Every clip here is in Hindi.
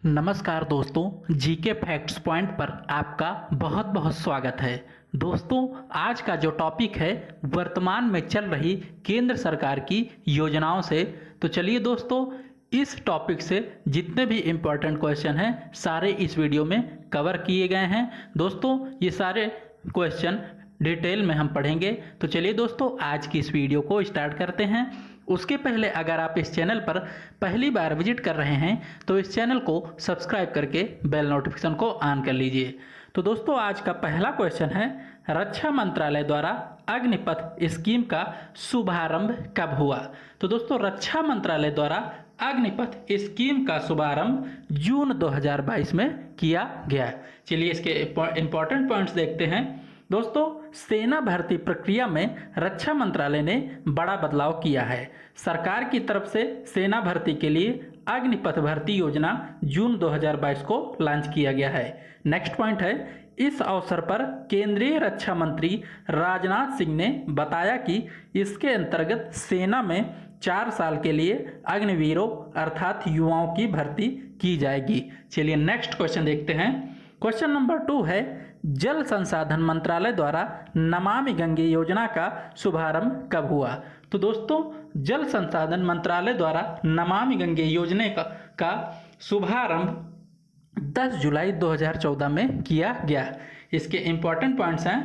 नमस्कार दोस्तों, जीके फैक्ट्स पॉइंट पर आपका बहुत बहुत स्वागत है। दोस्तों, आज का जो टॉपिक है वर्तमान में चल रही केंद्र सरकार की योजनाओं से। तो चलिए दोस्तों, इस टॉपिक से जितने भी इम्पोर्टेंट क्वेश्चन हैं सारे इस वीडियो में कवर किए गए हैं। दोस्तों, ये सारे क्वेश्चन डिटेल में हम पढ़ेंगे। तो चलिए दोस्तों, आज की इस वीडियो को स्टार्ट करते हैं। उसके पहले अगर आप इस चैनल पर पहली बार विजिट कर रहे हैं तो इस चैनल को सब्सक्राइब करके बेल नोटिफिकेशन को ऑन कर लीजिए। तो दोस्तों, आज का पहला क्वेश्चन है, रक्षा मंत्रालय द्वारा अग्निपथ स्कीम का शुभारंभ कब हुआ? तो दोस्तों, रक्षा मंत्रालय द्वारा अग्निपथ स्कीम का शुभारंभ जून 2022 में किया गया। चलिए इसके इंपॉर्टेंट पॉइंट्स देखते हैं। दोस्तों, सेना भर्ती प्रक्रिया में रक्षा मंत्रालय ने बड़ा बदलाव किया है। सरकार की तरफ से सेना भर्ती के लिए अग्निपथ भर्ती योजना जून 2022 को लॉन्च किया गया है। नेक्स्ट पॉइंट है, इस अवसर पर केंद्रीय रक्षा मंत्री राजनाथ सिंह ने बताया कि इसके अंतर्गत सेना में 4 साल के लिए अग्निवीरों अर्थात युवाओं की भर्ती की जाएगी। चलिए नेक्स्ट क्वेश्चन देखते हैं। क्वेश्चन नंबर 2 है, जल संसाधन मंत्रालय द्वारा नमामि गंगे योजना का शुभारंभ कब हुआ? तो दोस्तों, जल संसाधन मंत्रालय द्वारा नमामि गंगे योजना का शुभारंभ 10 जुलाई 2014 में किया गया। इसके इंपॉर्टेंट पॉइंट्स हैं,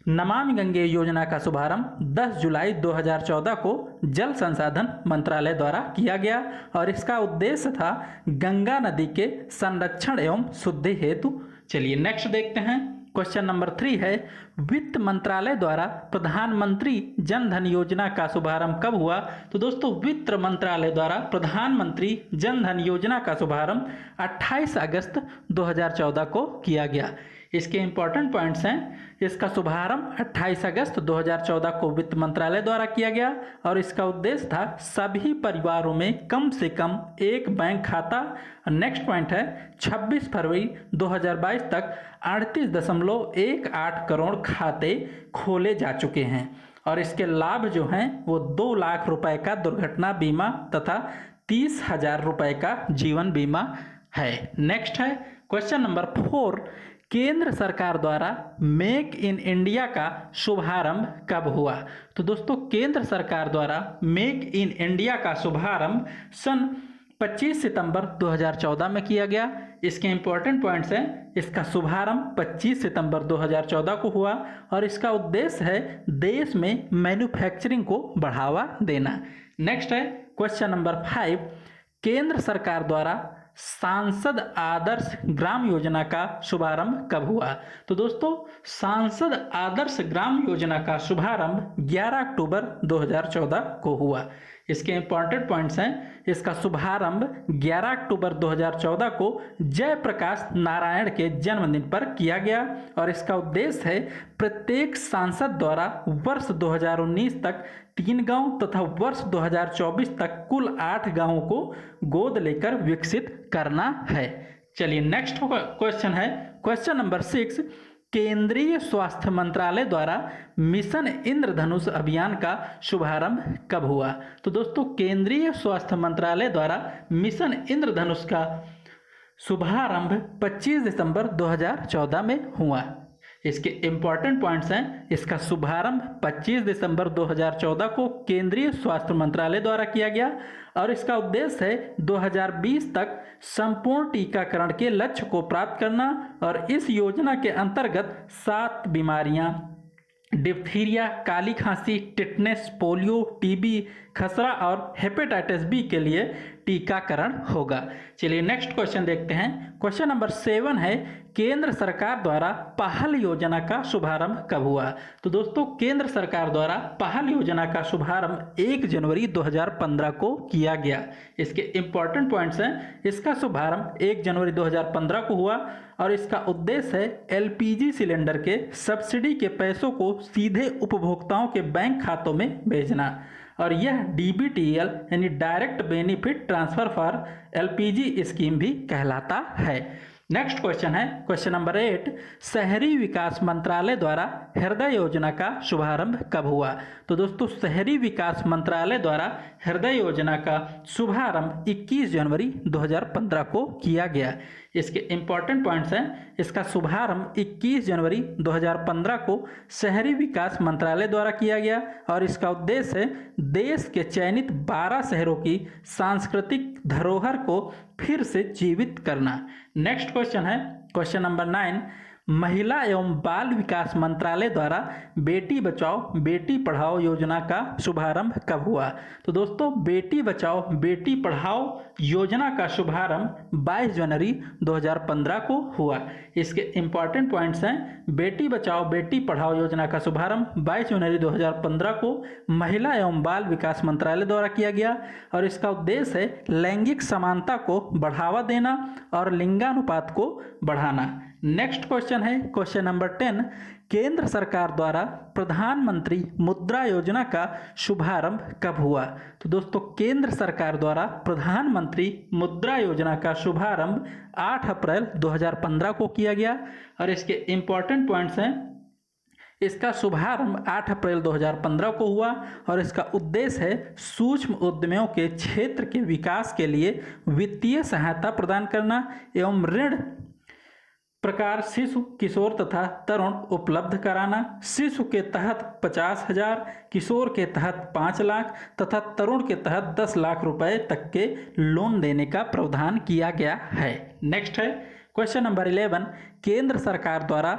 नमामि गंगे योजना का शुभारंभ 10 जुलाई 2014 को जल संसाधन मंत्रालय द्वारा किया गया और इसका उद्देश्य था गंगा नदी के संरक्षण एवं शुद्धि हेतु। चलिए नेक्स्ट देखते हैं। क्वेश्चन नंबर 3 है, वित्त मंत्रालय द्वारा प्रधानमंत्री जन धन योजना का शुभारंभ कब हुआ? तो दोस्तों, वित्त मंत्रालय द्वारा प्रधानमंत्री जन धन योजना का शुभारंभ 28 अगस्त 2014 को किया गया। इसके इंपॉर्टेंट पॉइंट्स हैं, इसका शुभारंभ 28 अगस्त 2014 को वित्त मंत्रालय द्वारा किया गया और इसका उद्देश्य था सभी परिवारों में कम से कम एक बैंक खाता। नेक्स्ट पॉइंट है, 26 फरवरी 2022 तक 38.18 करोड़ खाते खोले जा चुके हैं और इसके लाभ जो हैं वो 2 लाख रुपए का दुर्घटना बीमा तथा 30,000 रुपए का जीवन बीमा है। नेक्स्ट है क्वेश्चन नंबर 4, केंद्र सरकार द्वारा मेक इन इंडिया का शुभारंभ कब हुआ? तो दोस्तों, केंद्र सरकार द्वारा मेक इन इंडिया का शुभारंभ सन 25 सितंबर 2014 में किया गया। इसके इंपॉर्टेंट पॉइंट्स हैं, इसका शुभारंभ 25 सितंबर 2014 को हुआ और इसका उद्देश्य है देश में मैन्युफैक्चरिंग को बढ़ावा देना। नेक्स्ट है क्वेश्चन नंबर 5, केंद्र सरकार द्वारा सांसद आदर्श ग्राम योजना का शुभारंभ कब हुआ? तो दोस्तों, सांसद आदर्श ग्राम योजना का शुभारंभ 11 अक्टूबर 2014 को हुआ। इसके इंपॉर्टेंट पॉइंट्स हैं, इसका शुभारंभ 11 अक्टूबर 2014 को जयप्रकाश नारायण के जन्मदिन पर किया गया और इसका उद्देश्य है प्रत्येक सांसद द्वारा वर्ष 2019 तक 3 गांव तथा वर्ष 2024 तक कुल 8 गांवों को गोद लेकर विकसित करना है। चलिए नेक्स्ट क्वेश्चन है, क्वेश्चन नंबर 6, केंद्रीय स्वास्थ्य मंत्रालय द्वारा मिशन इंद्रधनुष अभियान का शुभारंभ कब हुआ? तो दोस्तों, केंद्रीय स्वास्थ्य मंत्रालय द्वारा मिशन इंद्रधनुष का शुभारंभ 25 दिसंबर 2014 में हुआ। इसके इंपॉर्टेंट पॉइंट्स हैं, इसका शुभारंभ 25 दिसंबर 2014 को केंद्रीय स्वास्थ्य मंत्रालय द्वारा किया गया और इसका उद्देश्य है 2020 तक संपूर्ण टीकाकरण के लक्ष्य को प्राप्त करना और इस योजना के अंतर्गत 7 बीमारियां डिप्थीरिया, काली खांसी, टिटनेस, पोलियो, टीबी, खसरा और हेपेटाइटिस बी के लिए टीकाकरण होगा। चलिए नेक्स्ट क्वेश्चन देखते हैं। क्वेश्चन नंबर 7 है, केंद्र सरकार द्वारा पहल योजना का शुभारंभ कब हुआ? तो दोस्तों, केंद्र सरकार द्वारा पहल योजना का शुभारंभ 1 जनवरी 2015 को किया गया। इसके इंपॉर्टेंट पॉइंट्स हैं, इसका शुभारंभ 1 जनवरी 2015 को हुआ और इसका उद्देश्य है एलपीजी सिलेंडर के सब्सिडी के पैसों को सीधे उपभोक्ताओं के बैंक खातों में भेजना और यह डीबीटीएल यानी direct benefit transfer for LPG scheme भी कहलाता है। नेक्स्ट क्वेश्चन है क्वेश्चन नंबर 8, शहरी विकास मंत्रालय द्वारा हृदय योजना का शुभारंभ कब हुआ? तो दोस्तों शहरी विकास मंत्रालय द्वारा हृदय योजना का शुभारंभ 21 जनवरी 2015 को किया गया। इसके इंपॉर्टेंट पॉइंट्स हैं, इसका शुभारंभ 21 जनवरी 2015 को शहरी विकास मंत्रालय द्वारा किया गया और इसका उद्देश्य है देश के चयनित 12 शहरों की सांस्कृतिक धरोहर को फिर से जीवित करना। नेक्स्ट क्वेश्चन है क्वेश्चन नंबर 9, महिला एवं बाल विकास मंत्रालय द्वारा बेटी बचाओ बेटी पढ़ाओ योजना का शुभारंभ कब हुआ? तो दोस्तों बेटी बचाओ बेटी पढ़ाओ योजना का शुभारंभ 22 जनवरी 2015 को हुआ। इसके इंपॉर्टेंट पॉइंट्स हैं, बेटी बचाओ बेटी पढ़ाओ योजना का शुभारंभ 22 जनवरी 2015 को महिला एवं बाल विकास मंत्रालय द्वारा किया गया और इसका उद्देश्य है लैंगिक समानता को बढ़ावा देना और लिंगानुपात को बढ़ाना। नेक्स्ट क्वेश्चन है क्वेश्चन नंबर 10, केंद्र सरकार द्वारा प्रधानमंत्री मुद्रा योजना का शुभारंभ कब हुआ? तो दोस्तों केंद्र सरकार द्वारा प्रधानमंत्री मुद्रा योजना का शुभारंभ 8 अप्रैल 2015 को किया गया और इसके इंपॉर्टेंट पॉइंट्स हैं, इसका शुभारंभ 8 अप्रैल 2015 को हुआ और इसका उद्देश्य है सूक्ष्म उद्यमियों के क्षेत्र के विकास के लिए वित्तीय सहायता प्रदान करना एवं ऋण प्रकार शिशु किशोर तथा तरुण उपलब्ध कराना। शिशु के तहत 50,000, किशोर के तहत 5 लाख तथा तरुण के तहत 10 लाख रुपए तक के लोन देने का प्रावधान किया गया है। नेक्स्ट है क्वेश्चन नंबर 11, केंद्र सरकार द्वारा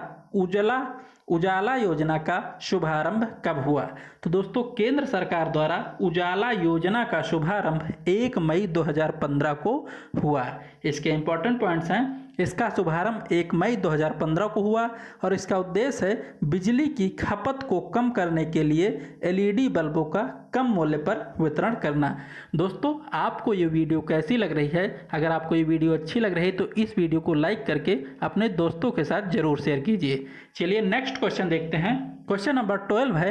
उजाला योजना का शुभारंभ कब हुआ? तो दोस्तों केंद्र सरकार द्वारा उजाला योजना का शुभारंभ 1 मई 2015 को हुआ। इसके इंपॉर्टेंट पॉइंट्स हैं, इसका शुभारंभ 1 मई 2015 को हुआ और इसका उद्देश्य है बिजली की खपत को कम करने के लिए एलईडी बल्बों का कम मूल्य पर वितरण करना। दोस्तों आपको ये वीडियो कैसी लग रही है? अगर आपको ये वीडियो अच्छी लग रही है तो इस वीडियो को लाइक करके अपने दोस्तों के साथ जरूर शेयर कीजिए। चलिए नेक्स्ट क्वेश्चन देखते हैं। क्वेश्चन नंबर 12 है,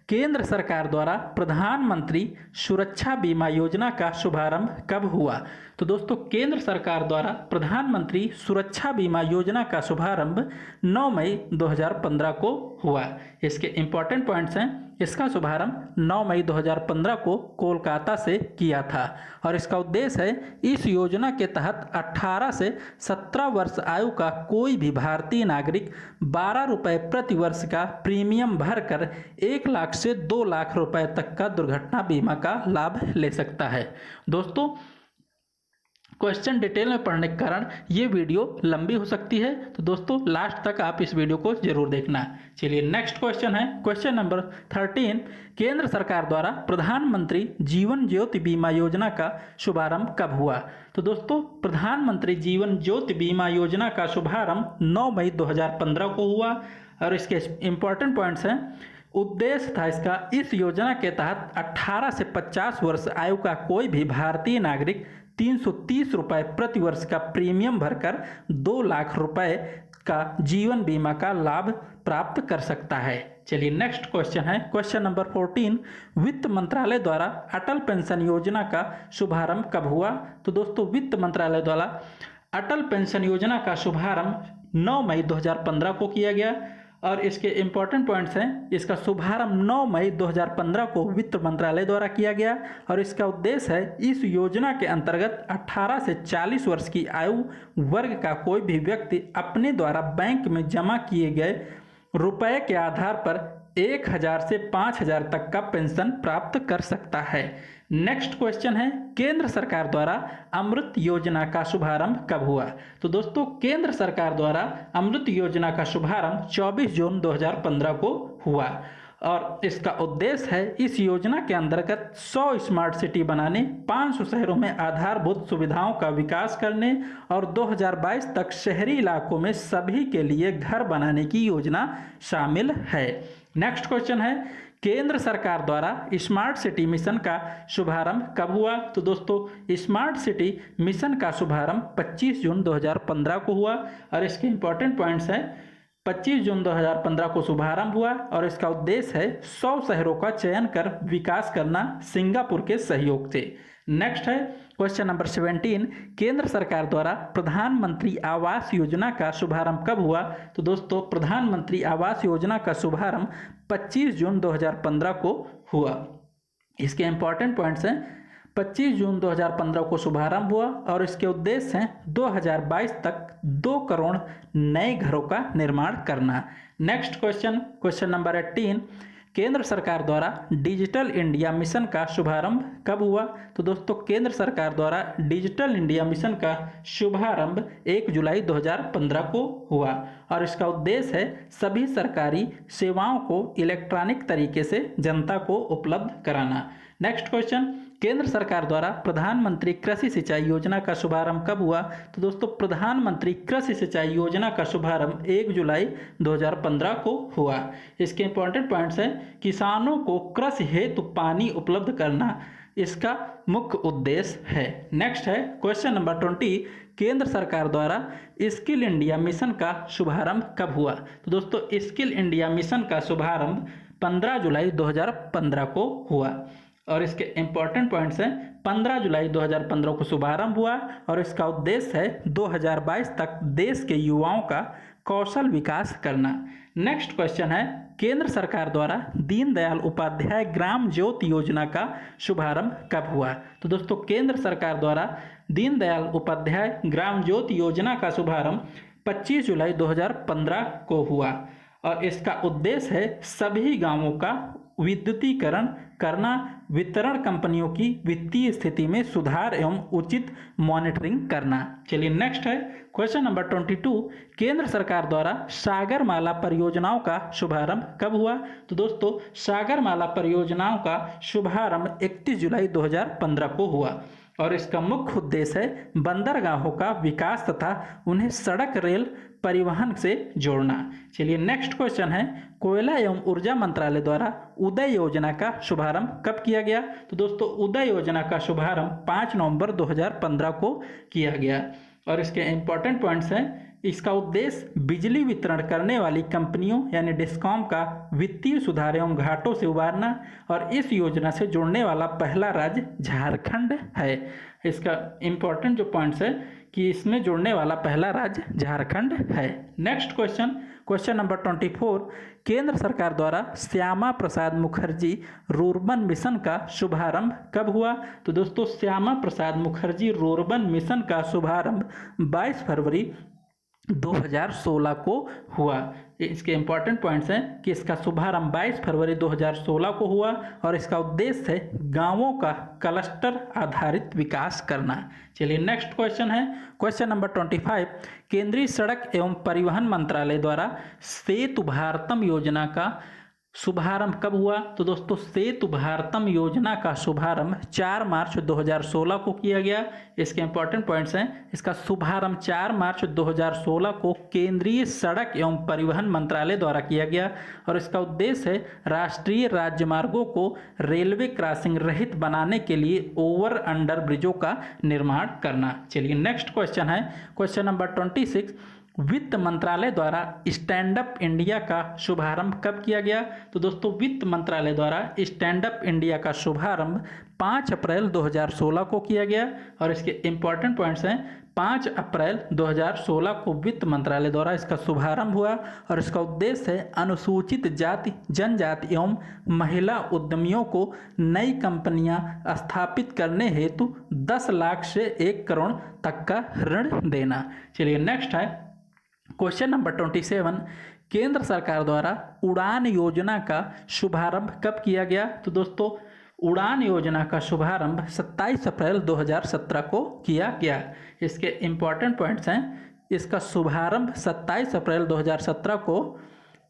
केंद्र सरकार द्वारा प्रधानमंत्री सुरक्षा बीमा योजना का शुभारंभ कब हुआ? तो दोस्तों केंद्र सरकार द्वारा प्रधानमंत्री सुरक्षा बीमा योजना का शुभारंभ 9 मई 2015 को हुआ। इसके इंपॉर्टेंट पॉइंट्स हैं, इसका शुभारंभ 9 मई 2015 को कोलकाता से किया था और इसका उद्देश्य है इस योजना के तहत 18 से 17 वर्ष आयु का कोई भी भारतीय नागरिक 12 रुपये प्रति वर्ष का प्रीमियम भरकर 1 लाख से 2 लाख रुपए तक का दुर्घटना बीमा का लाभ ले सकता है। दोस्तों क्वेश्चन डिटेल में पढ़ने के कारण ये वीडियो लंबी हो सकती है, तो दोस्तों लास्ट तक आप इस वीडियो को जरूर देखना। चलिए नेक्स्ट क्वेश्चन है क्वेश्चन नंबर 13, केंद्र सरकार द्वारा प्रधानमंत्री जीवन ज्योति बीमा योजना का शुभारंभ कब हुआ? तो दोस्तों प्रधानमंत्री जीवन ज्योति बीमा योजना का शुभारंभ 9 मई 2015 को हुआ और इसके इंपॉर्टेंट पॉइंट्स हैं, उद्देश्य था इसका इस योजना के तहत 18 से 50 वर्ष आयु का कोई भी भारतीय नागरिक 330 रुपये प्रति वर्ष का प्रीमियम भरकर 2 लाख रुपए का जीवन बीमा का लाभ प्राप्त कर सकता है। चलिए नेक्स्ट क्वेश्चन है क्वेश्चन नंबर 14, वित्त मंत्रालय द्वारा अटल पेंशन योजना का शुभारंभ कब हुआ? तो दोस्तों वित्त मंत्रालय द्वारा अटल पेंशन योजना का शुभारंभ 9 मई 2015 को किया गया और इसके इंपॉर्टेंट पॉइंट्स हैं, इसका शुभारंभ 9 मई 2015 को वित्त मंत्रालय द्वारा किया गया और इसका उद्देश्य है इस योजना के अंतर्गत 18 से 40 वर्ष की आयु वर्ग का कोई भी व्यक्ति अपने द्वारा बैंक में जमा किए गए रुपए के आधार पर 1,000 से 5,000 तक का पेंशन प्राप्त कर सकता है। नेक्स्ट क्वेश्चन है, केंद्र सरकार द्वारा अमृत योजना का शुभारंभ कब हुआ? तो दोस्तों केंद्र सरकार द्वारा अमृत योजना का शुभारंभ 24 जून 2015 को हुआ और इसका उद्देश्य है इस योजना के अंतर्गत 100 स्मार्ट सिटी बनाने, 500 शहरों में आधारभूत सुविधाओं का विकास करने और 2022 तक शहरी इलाकों में सभी के लिए घर बनाने की योजना शामिल है। नेक्स्ट क्वेश्चन है, केंद्र सरकार द्वारा स्मार्ट सिटी मिशन का शुभारंभ कब हुआ? तो दोस्तों स्मार्ट सिटी मिशन का शुभारंभ 25 जून 2015 को हुआ और इसके इंपॉर्टेंट पॉइंट्स हैं, 25 जून 2015 को शुभारंभ हुआ और इसका उद्देश्य है 100 शहरों का चयन कर विकास करना सिंगापुर के सहयोग से। नेक्स्ट है क्वेश्चन नंबर 17, केंद्र सरकार द्वारा प्रधानमंत्री आवास योजना का शुभारंभ कब हुआ? तो दोस्तों प्रधानमंत्री आवास योजना का शुभारंभ 25 जून 2015 को हुआ। इसके इंपॉर्टेंट पॉइंट्स हैं, 25 जून 2015 को शुभारंभ हुआ और इसके उद्देश्य हैं 2022 तक 2 करोड़ नए घरों का निर्माण करना। नेक्स्ट क्वेश्चन, क्वेश्चन नंबर 18, केंद्र सरकार द्वारा डिजिटल इंडिया मिशन का शुभारंभ कब हुआ? तो दोस्तों केंद्र सरकार द्वारा डिजिटल इंडिया मिशन का शुभारंभ 1 जुलाई 2015 को हुआ और इसका उद्देश्य है सभी सरकारी सेवाओं को इलेक्ट्रॉनिक तरीके से जनता को उपलब्ध कराना। नेक्स्ट क्वेश्चन, केंद्र सरकार द्वारा प्रधानमंत्री कृषि सिंचाई योजना का शुभारंभ कब हुआ? तो दोस्तों प्रधानमंत्री कृषि सिंचाई योजना का शुभारंभ 1 जुलाई 2015 को हुआ। इसके इंपॉर्टेंट पॉइंट्स हैं, किसानों को कृषि हेतु पानी उपलब्ध करना इसका मुख्य उद्देश्य है। नेक्स्ट है क्वेश्चन नंबर 20, केंद्र सरकार द्वारा स्किल इंडिया मिशन का शुभारंभ कब हुआ? तो दोस्तों स्किल इंडिया मिशन का शुभारंभ 15 जुलाई 2015 को हुआ और इसके इंपॉर्टेंट पॉइंट्स हैं, 15 जुलाई 2015 को शुभारंभ हुआ और इसका उद्देश्य है 2022 तक देश के युवाओं का कौशल विकास करना। नेक्स्ट क्वेश्चन है, केंद्र सरकार द्वारा दीनदयाल उपाध्याय ग्राम ज्योति योजना का शुभारंभ कब हुआ? तो दोस्तों केंद्र सरकार द्वारा दीनदयाल उपाध्याय ग्राम ज्योति योजना का शुभारंभ 25 जुलाई 2015 को हुआ और इसका उद्देश्य है सभी गांवों का विद्युतीकरण करना, वितरण कंपनियों की वित्तीय स्थिति में सुधार एवं उचित मॉनिटरिंग करना। चलिए नेक्स्ट है क्वेश्चन नंबर 22, केंद्र सरकार द्वारा सागरमाला परियोजनाओं का शुभारंभ कब हुआ? तो दोस्तों सागरमाला परियोजनाओं का शुभारंभ 31 जुलाई 2015 को हुआ और इसका मुख्य उद्देश्य है बंदरगाहों का विकास तथा उन्हें सड़क रेल परिवहन से जोड़ना। चलिए नेक्स्ट क्वेश्चन है, कोयला एवं ऊर्जा मंत्रालय द्वारा उदय योजना का शुभारंभ कब किया गया? तो दोस्तों उदय योजना का शुभारंभ 5 नवंबर 2015 को किया गया और इसके इंपॉर्टेंट पॉइंट्स हैं, इसका उद्देश्य बिजली वितरण करने वाली कंपनियों यानी डिस्कॉम का वित्तीय सुधार एवं घाटों से उबारना और इस योजना से जुड़ने वाला पहला राज्य झारखंड है। इसका इंपॉर्टेंट जो पॉइंट्स है कि इसमें जुड़ने वाला पहला राज्य झारखंड है। नेक्स्ट क्वेश्चन, क्वेश्चन नंबर 24, केंद्र सरकार द्वारा श्यामा प्रसाद मुखर्जी रूर्बन मिशन का शुभारंभ कब हुआ? तो दोस्तों श्यामा प्रसाद मुखर्जी रूर्बन मिशन का शुभारंभ 22 फरवरी 2016 को हुआ। इसके इंपॉर्टेंट पॉइंट्स हैं कि इसका शुभारंभ 22 फरवरी 2016 को हुआ और इसका उद्देश्य है गांवों का क्लस्टर आधारित विकास करना। चलिए नेक्स्ट क्वेश्चन है क्वेश्चन नंबर 25, केंद्रीय सड़क एवं परिवहन मंत्रालय द्वारा सेतु भारतम योजना का शुभारंभ कब हुआ? तो दोस्तों सेतु भारतम योजना का शुभारंभ 4 मार्च 2016 को किया गया। इसके इंपॉर्टेंट पॉइंट्स हैं, इसका शुभारंभ 4 मार्च 2016 को केंद्रीय सड़क एवं परिवहन मंत्रालय द्वारा किया गया और इसका उद्देश्य है राष्ट्रीय राजमार्गों को रेलवे क्रॉसिंग रहित बनाने के लिए ओवर अंडर ब्रिजों का निर्माण करना। चलिए नेक्स्ट क्वेश्चन है क्वेश्चन नंबर 26, वित्त मंत्रालय द्वारा स्टैंड अप इंडिया का शुभारंभ कब किया गया? तो दोस्तों वित्त मंत्रालय द्वारा स्टैंड अप इंडिया का शुभारंभ 5 अप्रैल 2016 को किया गया और इसके इंपॉर्टेंट पॉइंट्स हैं, 5 अप्रैल 2016 को वित्त मंत्रालय द्वारा इसका शुभारंभ हुआ और इसका उद्देश्य है अनुसूचित जाति जनजाति एवं महिला उद्यमियों को नई कंपनियां स्थापित करने हेतु 10 लाख से 1 करोड़ तक का ऋण देना। चलिए नेक्स्ट है क्वेश्चन नंबर 27, केंद्र सरकार द्वारा उड़ान योजना का शुभारंभ कब किया गया? तो दोस्तों उड़ान योजना का शुभारंभ 27 अप्रैल 2017 को किया गया। इसके इंपॉर्टेंट पॉइंट्स हैं, इसका शुभारंभ 27 अप्रैल 2017 को,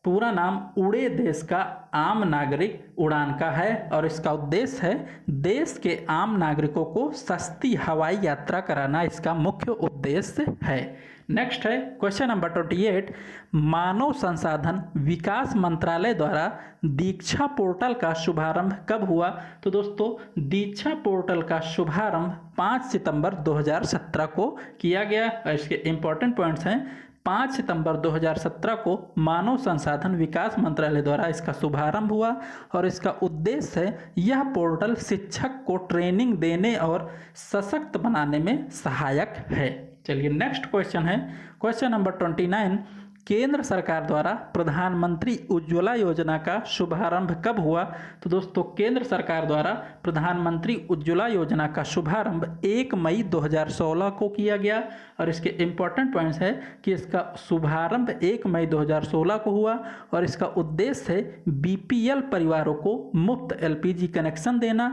पूरा नाम उड़े देश का आम नागरिक उड़ान का है और इसका उद्देश्य है देश के आम नागरिकों को सस्ती हवाई यात्रा कराना, इसका मुख्य उद्देश्य है। नेक्स्ट है क्वेश्चन नंबर 28, मानव संसाधन विकास मंत्रालय द्वारा दीक्षा पोर्टल का शुभारंभ कब हुआ? तो दोस्तों दीक्षा पोर्टल का शुभारंभ 5 सितंबर 2017 को किया गया और इसके इंपॉर्टेंट पॉइंट्स हैं, 5 सितंबर 2017 को मानव संसाधन विकास मंत्रालय द्वारा इसका शुभारंभ हुआ और इसका उद्देश्य है यह पोर्टल शिक्षक को ट्रेनिंग देने और सशक्त बनाने में सहायक है। चलिए नेक्स्ट क्वेश्चन है क्वेश्चन नंबर 29। केंद्र सरकार द्वारा प्रधानमंत्री उज्ज्वला योजना का शुभारंभ कब हुआ? तो दोस्तों केंद्र सरकार द्वारा प्रधानमंत्री उज्ज्वला योजना का शुभारंभ 1 मई 2016 को किया गया और इसके इम्पोर्टेंट पॉइंट्स है कि इसका शुभारंभ 1 मई 2016 को हुआ और इसका उद्देश्य है बीपीएल परिवारों को मुफ्त एलपीजी कनेक्शन देना।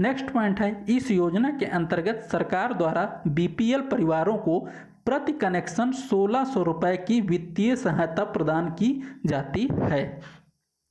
नेक्स्ट पॉइंट है इस योजना के अंतर्गत सरकार द्वारा बीपीएल परिवारों को प्रति कनेक्शन 1600 रुपये की वित्तीय सहायता प्रदान की जाती है।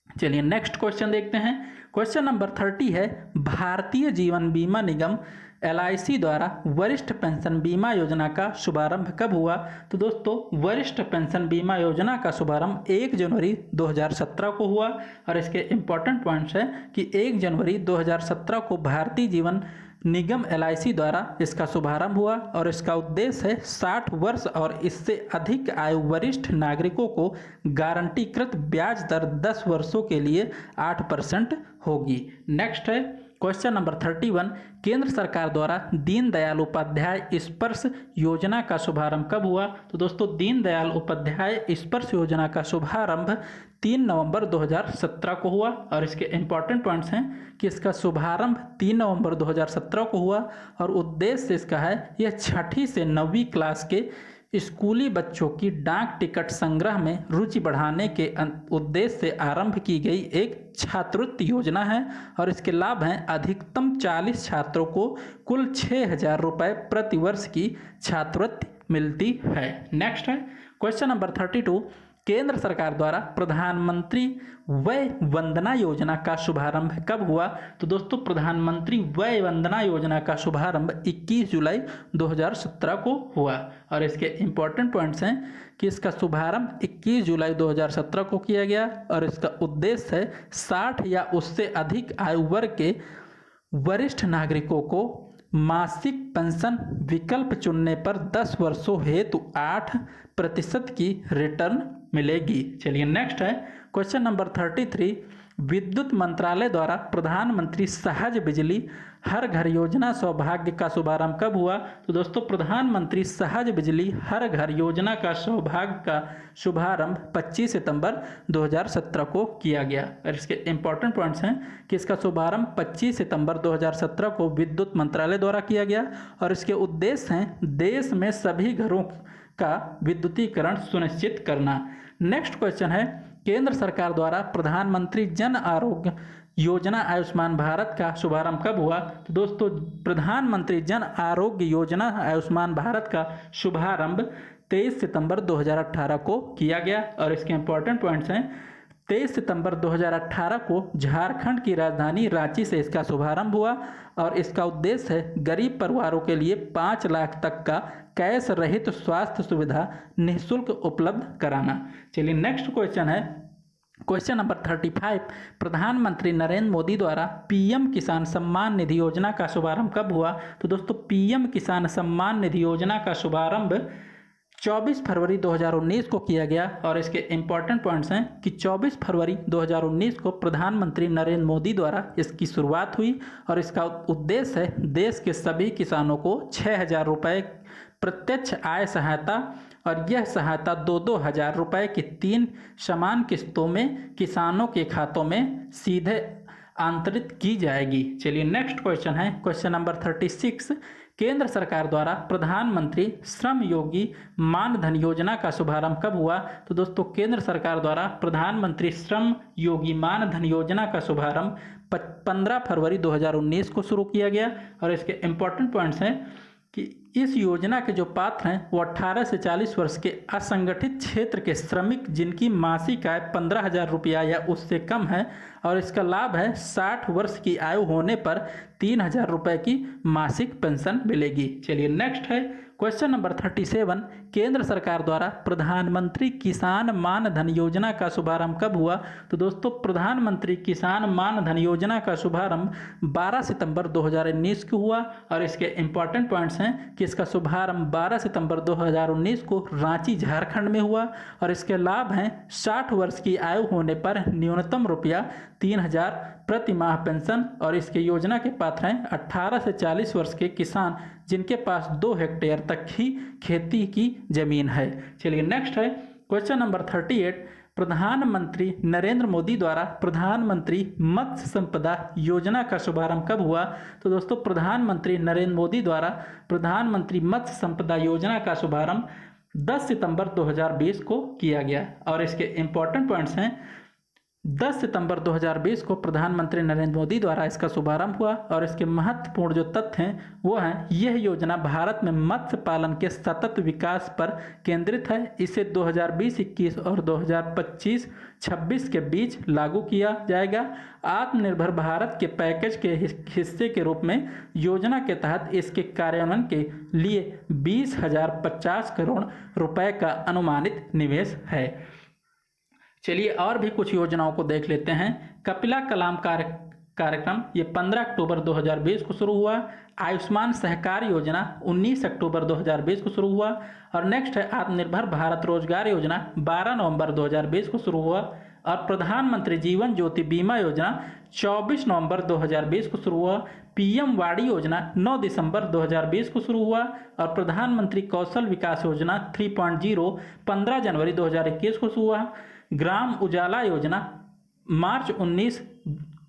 चलिए नेक्स्ट क्वेश्चन देखते हैं। क्वेश्चन नंबर 30 है भारतीय जीवन बीमा निगम LIC द्वारा वरिष्ठ पेंशन बीमा योजना का शुभारंभ कब हुआ? तो दोस्तों वरिष्ठ पेंशन बीमा योजना का शुभारंभ 1 जनवरी 2017 को हुआ और इसके इम्पोर्टेंट पॉइंट्स है कि 1 जनवरी 2017 को भारतीय जीवन निगम LIC द्वारा इसका शुभारंभ हुआ और इसका उद्देश्य है 60 वर्ष और इससे अधिक आयु वरिष्ठ नागरिकों को गारंटीकृत ब्याज दर 10 वर्षों के लिए 8% होगी। नेक्स्ट है क्वेश्चन नंबर 31। केंद्र सरकार द्वारा दीनदयाल उपाध्याय स्पर्श योजना का शुभारंभ कब हुआ? तो दोस्तों दीनदयाल उपाध्याय स्पर्श योजना का शुभारंभ 3 नवंबर 2017 को हुआ और इसके इम्पॉर्टेंट पॉइंट्स हैं कि इसका शुभारंभ 3 नवंबर 2017 को हुआ और उद्देश्य इसका है यह 6ठी से 9वीं क्लास के स्कूली बच्चों की डाक टिकट संग्रह में रुचि बढ़ाने के उद्देश्य से आरंभ की गई एक छात्रवृत्ति योजना है और इसके लाभ हैं अधिकतम 40 छात्रों को कुल 6,000 रुपये प्रति वर्ष की छात्रवृत्ति मिलती है। नेक्स्ट है क्वेश्चन नंबर 32। केंद्र सरकार द्वारा प्रधानमंत्री वय वंदना योजना का शुभारंभ कब हुआ? तो दोस्तों प्रधानमंत्री वय वंदना योजना का शुभारंभ 21 जुलाई 2017 को हुआ और इसके इम्पोर्टेंट पॉइंट्स हैं कि इसका शुभारंभ 21 जुलाई 2017 को किया गया और इसका उद्देश्य है 60 या उससे अधिक आयु वर्ग के वरिष्ठ नागरिकों को मासिक पेंशन विकल्प चुनने पर 10 वर्षों हेतु 8% की रिटर्न मिलेगी। चलिए नेक्स्ट है क्वेश्चन नंबर 33। विद्युत मंत्रालय द्वारा प्रधानमंत्री सहज बिजली हर घर योजना सौभाग्य का शुभारंभ कब हुआ? तो दोस्तों प्रधानमंत्री सहज बिजली हर घर योजना का सौभाग्य का शुभारंभ 25 सितंबर 2017 को किया गया और इसके इम्पोर्टेंट पॉइंट्स हैं कि इसका शुभारंभ 25 सितंबर 2017 को विद्युत मंत्रालय द्वारा किया गया और इसके उद्देश्य हैं देश में सभी घरों का विद्युतीकरण सुनिश्चित करना। नेक्स्ट क्वेश्चन है केंद्र सरकार द्वारा प्रधानमंत्री जन आरोग्य योजना आयुष्मान भारत का शुभारंभ कब हुआ? तो दोस्तों प्रधानमंत्री जन आरोग्य योजना आयुष्मान भारत का शुभारंभ 23 सितंबर 2018 को किया गया और इसके इम्पोर्टेंट पॉइंट्स हैं 23 सितंबर 2018 को झारखंड की राजधानी रांची से इसका शुभारंभ हुआ और इसका उद्देश्य है गरीब परिवारों के लिए 5 लाख तक का कैश रहित स्वास्थ्य सुविधा निःशुल्क उपलब्ध कराना। चलिए नेक्स्ट क्वेश्चन है क्वेश्चन नंबर 35। प्रधानमंत्री नरेंद्र मोदी द्वारा PM किसान सम्मान निधि योजना का शुभारंभ कब हुआ? तो दोस्तों PM किसान सम्मान निधि योजना का शुभारंभ 24 फरवरी 2019 को किया गया और इसके इम्पॉर्टेंट पॉइंट्स हैं कि 24 फरवरी 2019 को प्रधानमंत्री नरेंद्र मोदी द्वारा इसकी शुरुआत हुई और इसका उद्देश्य है देश के सभी किसानों को 6,000 रुपये प्रत्यक्ष आय सहायता और यह सहायता 2-2 हज़ार रुपये की 3 समान किस्तों में किसानों के खातों में सीधे अंतरित की जाएगी। चलिए नेक्स्ट क्वेश्चन है क्वेश्चन नंबर 36। केंद्र सरकार द्वारा प्रधानमंत्री श्रम योगी मानधन योजना का शुभारंभ कब हुआ? तो दोस्तों केंद्र सरकार द्वारा प्रधानमंत्री श्रम योगी मानधन योजना का शुभारंभ 15 फरवरी 2019 को शुरू किया गया और इसके इम्पोर्टेंट पॉइंट्स हैं कि इस योजना के जो पात्र हैं वो 18 से 40 वर्ष के असंगठित क्षेत्र के श्रमिक जिनकी मासिक आय 15,000 रुपया या उससे कम है और इसका लाभ है 60 वर्ष की आयु होने पर 3,000 रुपये की मासिक पेंशन मिलेगी। चलिए नेक्स्ट है क्वेश्चन नंबर 37। केंद्र सरकार द्वारा प्रधानमंत्री किसान मानधन योजना का शुभारंभ कब हुआ? तो दोस्तों प्रधानमंत्री किसान मानधन योजना का शुभारंभ 12 सितंबर 2019 को हुआ और इसके इम्पॉर्टेंट पॉइंट्स हैं कि इसका शुभारंभ 12 सितंबर 2019 को रांची झारखंड में हुआ और इसके लाभ हैं 60 वर्ष की आयु होने पर न्यूनतम रुपया 3,000 प्रति माह पेंशन और इसके योजना के पात्र हैं 18 से 40 वर्ष के किसान जिनके पास 2 हेक्टेयर तक ही खेती की जमीन है। चलिए नेक्स्ट है क्वेश्चन नंबर 38। प्रधानमंत्री नरेंद्र मोदी द्वारा प्रधानमंत्री मत्स्य संपदा योजना का शुभारंभ कब हुआ? तो दोस्तों प्रधानमंत्री नरेंद्र मोदी द्वारा प्रधानमंत्री मत्स्य संपदा योजना का शुभारंभ 10 सितंबर 2020 को किया गया और इसके इंपॉर्टेंट पॉइंट्स हैं 10 सितंबर 2020 को प्रधानमंत्री नरेंद्र मोदी द्वारा इसका शुभारंभ हुआ और इसके महत्वपूर्ण जो तथ्य हैं वो हैं यह योजना भारत में मत्स्य पालन के सतत विकास पर केंद्रित है। इसे 2020-21 और 2025-26 के बीच लागू किया जाएगा। आत्मनिर्भर भारत के पैकेज के हिस्से के रूप में योजना के तहत इसके कार्यान्वयन के लिए 20,050 करोड़ रुपए का अनुमानित निवेश है। चलिए और भी कुछ योजनाओं को देख लेते हैं। कपिला कलाम कार्यक्रम ये 15 अक्टूबर 2020 को शुरू हुआ। आयुष्मान सहकार योजना 19 अक्टूबर 2020 को शुरू हुआ और नेक्स्ट है आत्मनिर्भर भारत रोजगार योजना 12 नवंबर 2020 को शुरू हुआ और प्रधानमंत्री जीवन ज्योति बीमा योजना 24 नवंबर 2020 को शुरू हुआ। पीएम वाड़ी योजना 9 दिसंबर 2020 को शुरू हुआ और प्रधानमंत्री कौशल विकास योजना 3.0 15 जनवरी 2021 को शुरू हुआ। ग्राम उजाला योजना मार्च 19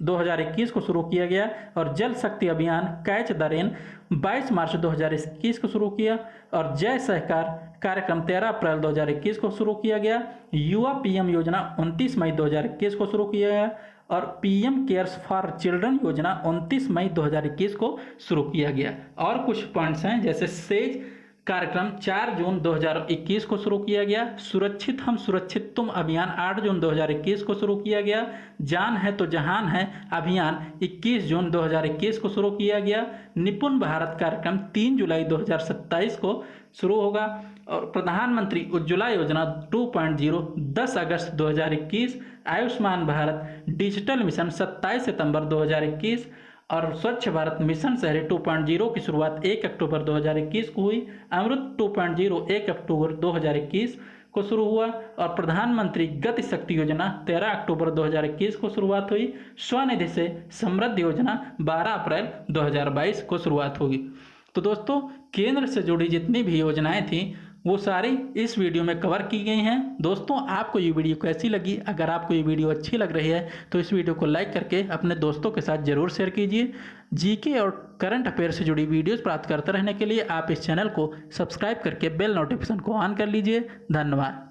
2021 को शुरू किया गया और जल शक्ति अभियान कैच द रेन 22 मार्च 2021 को शुरू किया और जय सहकार कार्यक्रम 13 अप्रैल 2021 को शुरू किया गया। युवा पीएम योजना 29 मई 2021 को शुरू किया गया और पीएम केयर्स फॉर चिल्ड्रन योजना 29 मई 2021 को शुरू किया गया। और कुछ पॉइंट्स हैं जैसे सेज कार्यक्रम 4 जून 2021 को शुरू किया गया। सुरक्षित हम सुरक्षित तुम अभियान 8 जून 2021 को शुरू किया गया। जान है तो जहान है अभियान 21 जून 2021 को शुरू किया गया। निपुण भारत कार्यक्रम 3 जुलाई 2027 को शुरू होगा और प्रधानमंत्री उज्ज्वला योजना 2.0 10 अगस्त 2021। आयुष्मान भारत डिजिटल मिशन 27 सितंबर 2021 और स्वच्छ भारत मिशन शहरी 2.0 की शुरुआत 1 अक्टूबर 2021 को हुई। अमृत 2.0 1 अक्टूबर 2021 को शुरू हुआ और प्रधानमंत्री गति शक्ति योजना 13 अक्टूबर 2021 को शुरुआत हुई। स्वनिधि से समृद्धि योजना 12 अप्रैल 2022 को शुरुआत होगी। तो दोस्तों केंद्र से जुड़ी जितनी भी योजनाएं थी वो सारी इस वीडियो में कवर की गई हैं। दोस्तों आपको ये वीडियो कैसी लगी? अगर आपको ये वीडियो अच्छी लग रही है तो इस वीडियो को लाइक करके अपने दोस्तों के साथ ज़रूर शेयर कीजिए। जीके और करंट अफेयर से जुड़ी वीडियोस प्राप्त करते रहने के लिए आप इस चैनल को सब्सक्राइब करके बेल नोटिफिकेशन को ऑन कर लीजिए। धन्यवाद।